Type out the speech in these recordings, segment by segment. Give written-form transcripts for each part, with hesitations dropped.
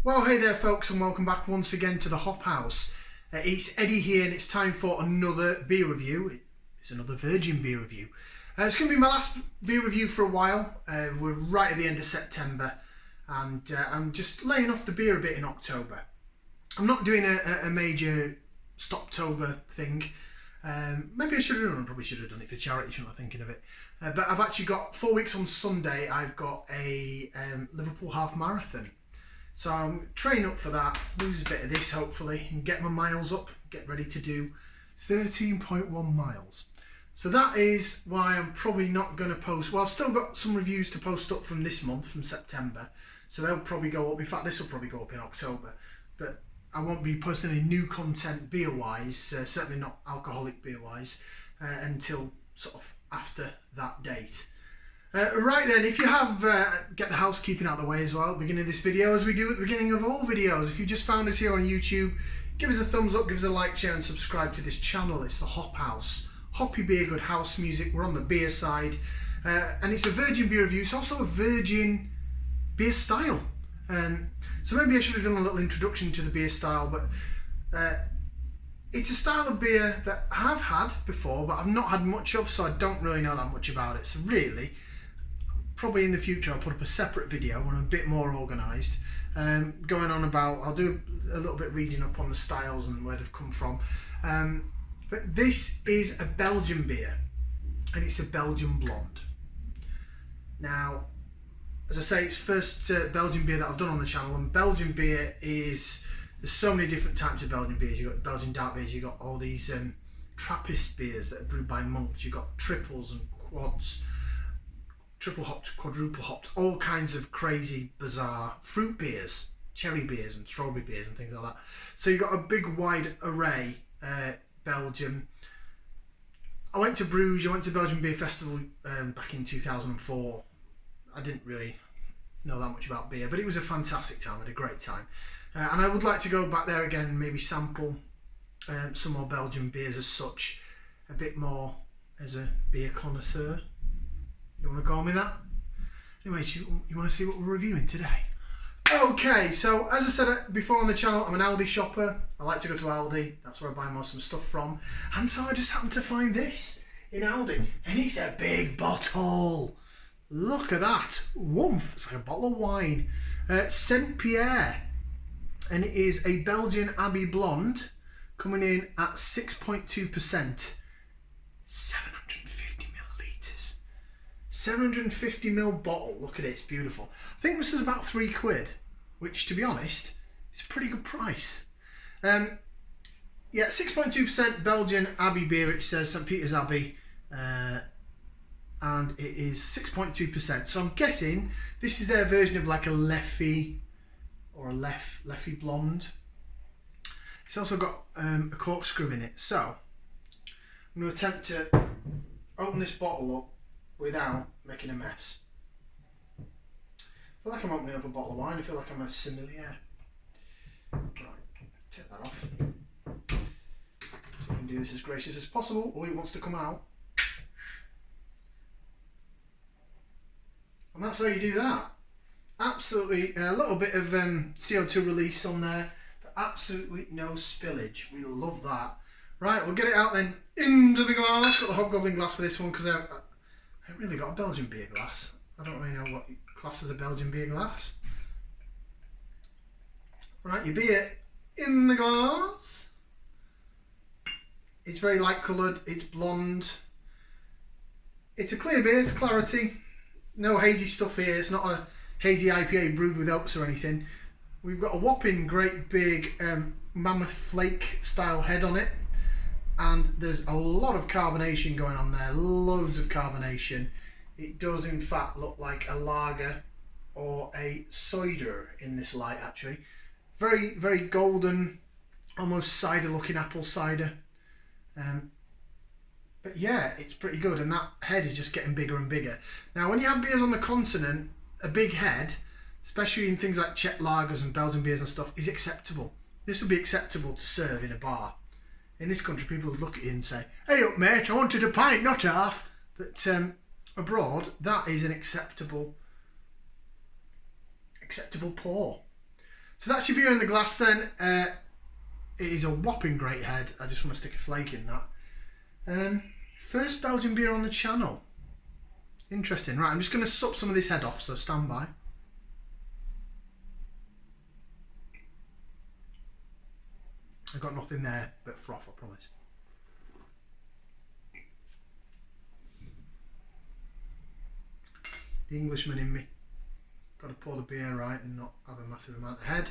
Well, hey there folks, and welcome back once again to the Hop House. It's Eddie here, and it's time for another beer review. It's another virgin beer review. It's going to be my last beer review for a while. We're right at the end of September, and I'm just laying off the beer a bit in October. I'm not doing a major Stoptober thing. Maybe I should have done. I probably should have done it for charity, shouldn't I, thinking of it. But I've actually got 4 weeks on Sunday. I've got a Liverpool Half Marathon. So I'm training up for that, lose a bit of this hopefully, and get my miles up, get ready to do 13.1 miles. So that is why I'm probably not going to post, well, I've still got some reviews to post up from this month, from September, so they'll probably go up. In fact, this will probably go up in October, but I won't be posting any new content beer-wise, certainly not alcoholic beer-wise, until sort of after that date. Right then, if you have, get the housekeeping out of the way as well at the beginning of this video, as we do at the beginning of all videos. If you just found us here on YouTube, give us a thumbs up, give us a like, share and subscribe to this channel. It's the Hop House. Hoppy beer, good house music. We're on the beer side. And it's a virgin beer review. It's also a virgin beer style. So maybe I should have done a little introduction to the beer style, but it's a style of beer that I have had before, but I've not had much of, so I don't really know that much about it. So really, probably in the future I'll put up a separate video when I'm a bit more organised, going on about, I'll do a little bit reading up on the styles and where they've come from. But this is a Belgian beer, and it's a Belgian Blonde. Now, as I say, it's first Belgian beer that I've done on the channel, and Belgian beer is, there's so many different types of Belgian beers. You've got Belgian dark beers, you've got all these Trappist beers that are brewed by monks, you've got triples and quads, triple hopped, quadruple hopped, all kinds of crazy, bizarre fruit beers, cherry beers and strawberry beers and things like that. So you've got a big wide array, Belgium. I went to Bruges, I went to Belgian Beer Festival back in 2004. I didn't really know that much about beer, but it was a fantastic time, I had a great time. And I would like to go back there again and maybe sample some more Belgian beers as such, a bit more as a beer connoisseur. You want to call me that? Anyway, you want to see what we're reviewing today? Okay, so as I said before on the channel, I'm an Aldi shopper. I like to go to Aldi. That's where I buy most of my stuff from. And so I just happened to find this in Aldi. And it's a big bottle. Look at that. Woomph. It's like a bottle of wine. Pierre. And it is a Belgian Abbey Blonde, coming in at 6.2%. 750ml bottle. Look at it, it's beautiful. I think this is about £3, which, to be honest, is a pretty good price. Yeah, 6.2% Belgian Abbey beer. It says St Peter's Abbey, and it is 6.2%. So I'm guessing this is their version of like a Leffy or a Leffy Blonde. It's also got a corkscrew in it. So I'm going to attempt to open this bottle up without making a mess. I feel like I'm opening up a bottle of wine. I feel like I'm a sommelier. Right, take that off. So we can do this as gracious as possible. Oh, it wants to come out. And that's how you do that. Absolutely, a little bit of CO2 release on there, but absolutely no spillage. We love that. Right, we'll get it out then into the glass. Got the hobgoblin glass for this one because I haven't really got a Belgian beer glass. I don't really know what class is a Belgian beer glass. Right, your beer in the glass. It's very light coloured, it's blonde. It's a clear beer, it's clarity. No hazy stuff here, it's not a hazy IPA brewed with oats or anything. We've got a whopping great big mammoth flake style head on it. And there's a lot of carbonation going on there, loads of carbonation. It does in fact look like a lager or a cider in this light actually. Very, very golden, almost cider looking apple cider. But yeah, it's pretty good, and that head is just getting bigger and bigger. Now when you have beers on the continent, a big head, especially in things like Czech lagers and Belgian beers and stuff, is acceptable. This would be acceptable to serve in a bar. In this country, people would look at you and say, "Hey up mate, I wanted a pint, not half." But abroad, that is an acceptable pour. So that's your beer in the glass then. It is a whopping great head. I just want to stick a flake in that. First Belgian beer on the channel. Interesting. Right, I'm just going to sup some of this head off, so stand by. I've got nothing there but froth, I promise. The Englishman in me. Got to pour the beer right and not have a massive amount of head.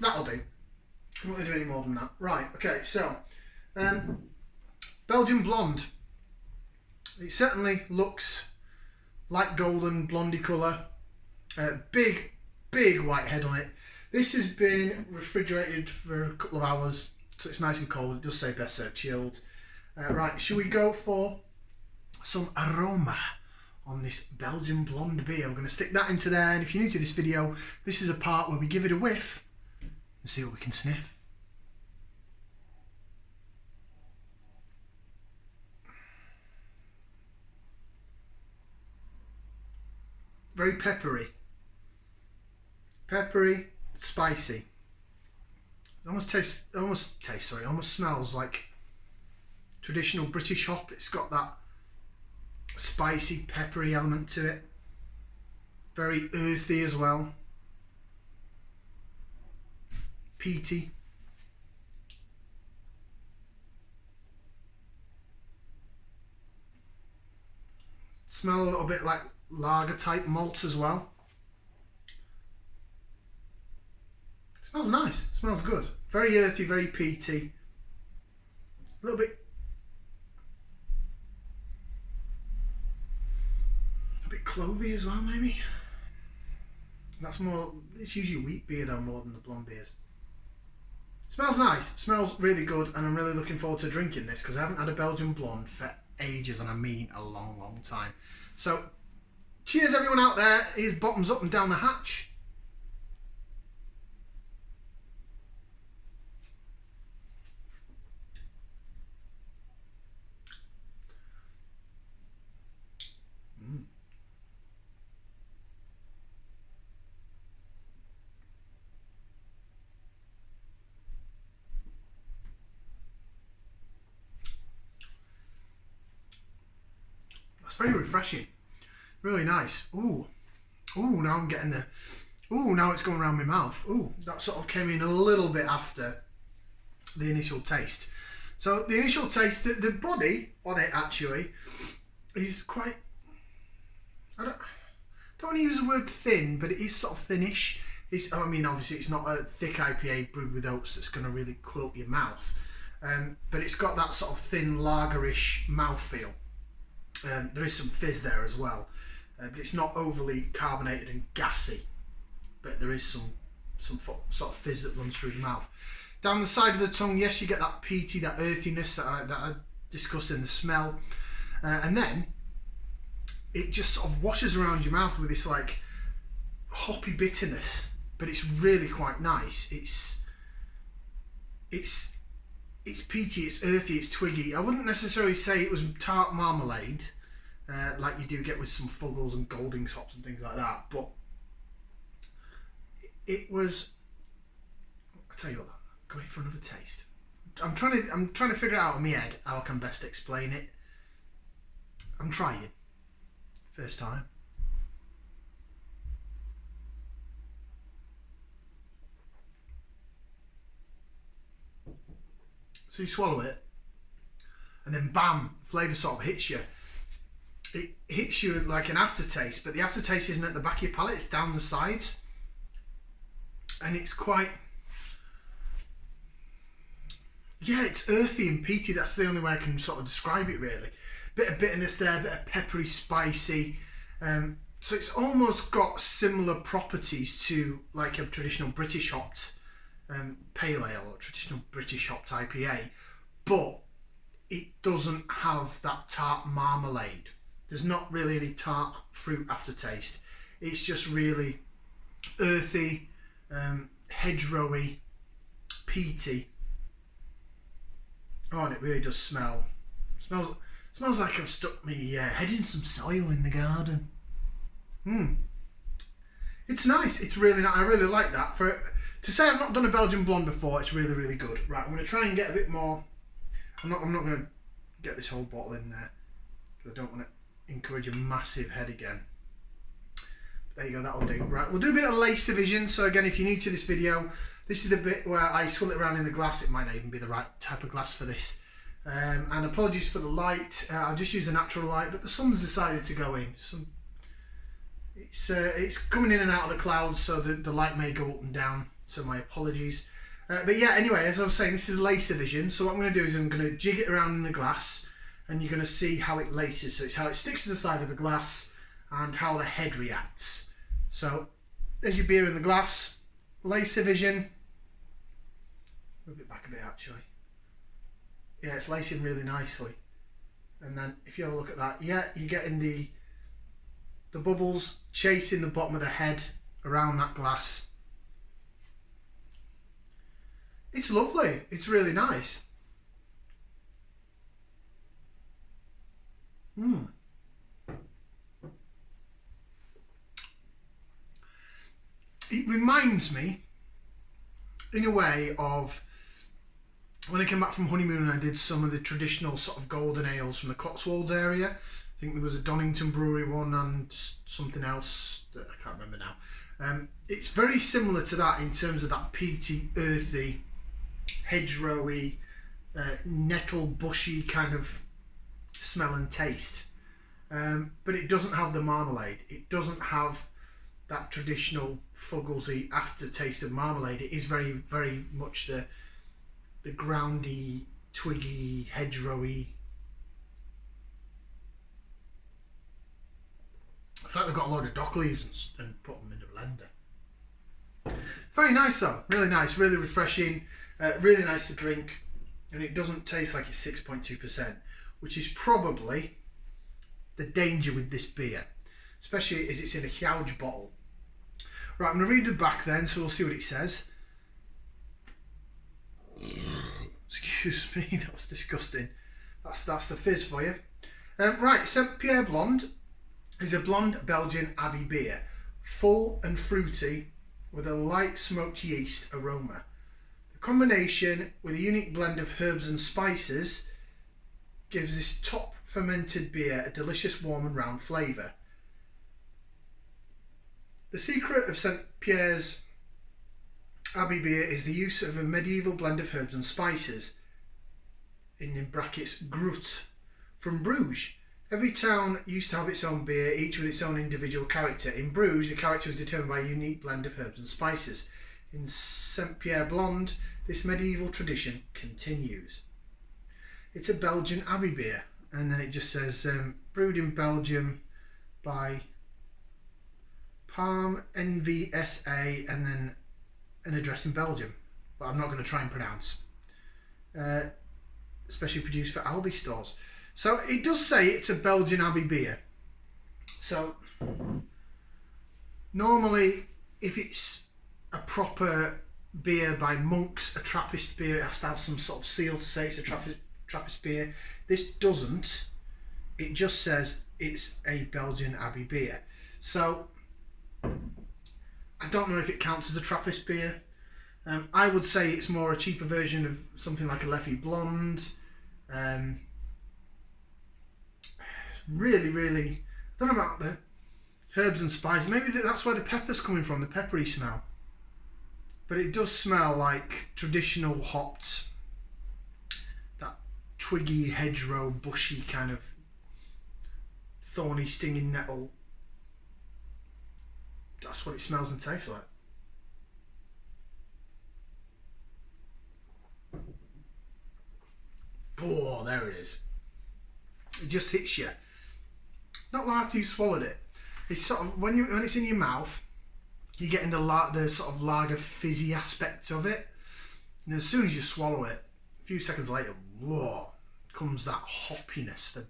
That'll do. I'm not going to do any more than that. Right, okay, so Belgian Blonde. It certainly looks like golden, blondie colour. Big white head on it. This has been refrigerated for a couple of hours, so it's nice and cold. It does say best served chilled. Right, should we go for some aroma on this Belgian Blonde beer? We're going to stick that into there, and if you're new to this video, this is a part where we give it a whiff and see what we can sniff. Very peppery. Peppery, spicy. It almost smells like traditional British hop. It's got that spicy, peppery element to it. Very earthy as well. Peaty. Smell a little bit like lager type malts as well. Smells nice, smells good. Very earthy, very peaty. A little bit clovey as well, maybe. That's more, it's usually wheat beer though, more than the blonde beers. Smells nice, smells really good, and I'm really looking forward to drinking this because I haven't had a Belgian Blonde for ages, and I mean a long time. So cheers everyone out there. Here's bottoms up and down the hatch. That's very refreshing. Really nice. Ooh, now I'm getting the... Ooh, now it's going around my mouth. Ooh, that sort of came in a little bit after the initial taste. So the initial taste, the body on it actually is quite... I don't want to use the word thin, but it is sort of thinnish. I mean, obviously it's not a thick IPA brewed with oats that's going to really quilt your mouth. But it's got that sort of thin lagerish mouthfeel. There is some fizz there as well. But it's not overly carbonated and gassy, but there is some sort of fizz that runs through the mouth. Down the side of the tongue, yes, you get that peaty, that earthiness that I discussed in the smell, and then it just sort of washes around your mouth with this like hoppy bitterness, but it's really quite nice. It's peaty, it's earthy, it's twiggy. I wouldn't necessarily say it was tart marmalade, like you do get with some Fuggles and Goldings hops and things like that, but it was... I'll tell you what, going for another taste. I'm trying to figure out in my head how I can best explain it. I'm trying. First time. So you swallow it, and then bam, flavour sort of hits you. It hits you like an aftertaste, but the aftertaste isn't at the back of your palate, it's down the sides. And it's quite... Yeah, it's earthy and peaty, that's the only way I can sort of describe it really. Bit of bitterness there, bit of peppery, spicy. So it's almost got similar properties to like a traditional British hopped pale ale or traditional British hopped IPA, but it doesn't have that tart marmalade. There's not really any tart fruit aftertaste. It's just really earthy, hedgerowy, peaty. Oh, and it really does smell. Smells like I've stuck my head in some soil in the garden. It's nice. It's really nice. I really like that. To say I've not done a Belgian Blonde before, it's really, really good. Right, I'm going to try and get a bit more. I'm not going to get this whole bottle in there because I don't want to encourage a massive head again. There you go, that'll do. Right, we'll do a bit of lace division. So again, if you're new to this video, this is the bit where I swill it around in the glass. It might not even be the right type of glass for this. And apologies for the light. I'll just use a natural light, but the sun's decided to go in. It's coming in and out of the clouds, so the light may go up and down. So my apologies. But yeah, anyway, as I was saying, this is lace division. So what I'm going to do is I'm going to jig it around in the glass, and you're going to see how it laces. So it's how it sticks to the side of the glass and how the head reacts. So there's your beer in the glass, lace division. Move it back a bit actually. Yeah, it's lacing really nicely. And then if you have a look at that, yeah, you're getting the bubbles chasing the bottom of the head around that glass. It's lovely. It's really nice. It reminds me, in a way, of when I came back from honeymoon and I did some of the traditional sort of golden ales from the Cotswolds area. I think there was a Donington Brewery one and something else that I can't remember now. It's very similar to that in terms of that peaty, earthy, hedgerowy, nettle bushy kind of smell and taste. But it doesn't have the marmalade. It doesn't have that traditional fugglesy aftertaste of marmalade. It is very, very much the groundy, twiggy, hedgerowy. It's like they've got a load of dock leaves and put them in a blender. Very nice though, really nice, really refreshing, really nice to drink, and it doesn't taste like it's 6.2%, which is probably the danger with this beer, especially as it's in a huge bottle. Right, I'm going to read the back then, so we'll see what it says. Excuse me, that was disgusting. That's the fizz for you. Right, St. Pierre Blonde is a blonde Belgian Abbey beer, full and fruity with a light smoked yeast aroma. The combination with a unique blend of herbs and spices gives this top fermented beer a delicious warm and round flavour. The secret of St. Pierre's Abbey beer is the use of a medieval blend of herbs and spices, in brackets Grut, from Bruges. Every town used to have its own beer, each with its own individual character. In Bruges, the character was determined by a unique blend of herbs and spices. In St. Pierre Blonde, this medieval tradition continues. It's a Belgian Abbey beer, and then it just says brewed in Belgium by Palm NVSA, and then an address in Belgium, but I'm not going to try and pronounce. Especially produced for Aldi stores. So it does say it's a Belgian Abbey beer. So normally, if it's a proper beer by monks, a Trappist beer, it has to have some sort of seal to say it's a Trappist beer. This doesn't. It just says it's a Belgian Abbey beer. So I don't know if it counts as a Trappist beer. I would say it's more a cheaper version of something like a Liverpool Blonde. Really, I don't know about the herbs and spices. Maybe that's where the pepper's coming from, the peppery smell. But it does smell like traditional hopped, that twiggy, hedgerow, bushy kind of thorny, stinging nettle. That's what it smells and tastes like. Oh, there it is. It just hits you. Not long after you swallowed it. It's sort of when it's in your mouth, you're getting the sort of lager fizzy aspect of it, and as soon as you swallow it, a few seconds later, whoa, comes that hoppiness.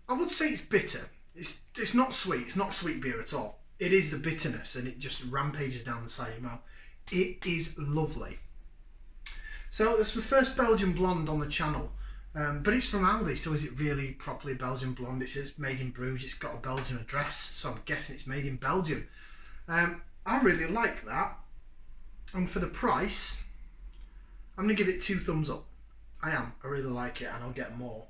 I would say it's bitter. It's not sweet. It's not sweet beer at all. It is the bitterness, and it just rampages down the side of your mouth. It is lovely. So that's the first Belgian Blonde on the channel. But it's from Aldi, so is it really properly Belgian Blonde? It says made in Bruges, it's got a Belgian address, so I'm guessing it's made in Belgium. I really like that, and for the price, I'm going to give it 2 thumbs up. I really like it, and I'll get more.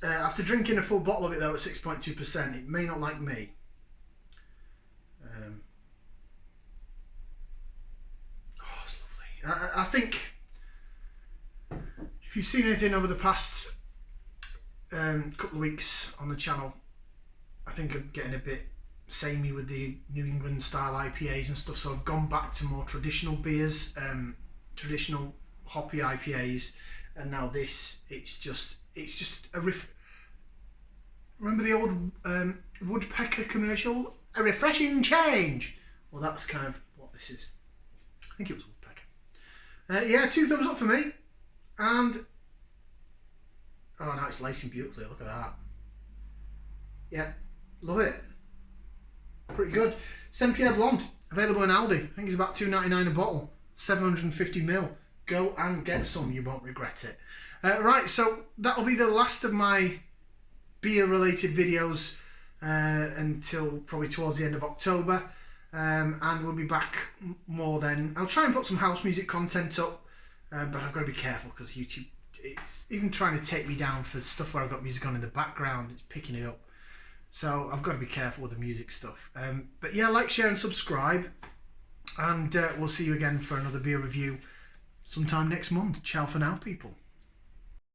After drinking a full bottle of it though at 6.2%, it may not like me. Oh, it's lovely. I think if you've seen anything over the past couple of weeks on the channel, I think I'm getting a bit samey with the New England style IPAs and stuff, so I've gone back to more traditional beers, traditional hoppy IPAs, and now this, it's just a remember the old woodpecker commercial? A refreshing change. Well, that's kind of what this is. I think it was woodpecker. Yeah, 2 thumbs up for me. And oh, now it's lacing beautifully. Look at that. Yeah, love it. Pretty good. Pierre Blonde, available in Aldi. I think it's about $2.99 a bottle. 750ml. Go and get some. You won't regret it. Right, so that'll be the last of my beer-related videos until probably towards the end of October. And we'll be back more then. I'll try and put some house music content up, but I've got to be careful because YouTube, it's even trying to take me down for stuff where I've got music on in the background. It's picking it up. So I've got to be careful with the music stuff. But yeah, like, share and subscribe. And we'll see you again for another beer review sometime next month. Ciao for now, people.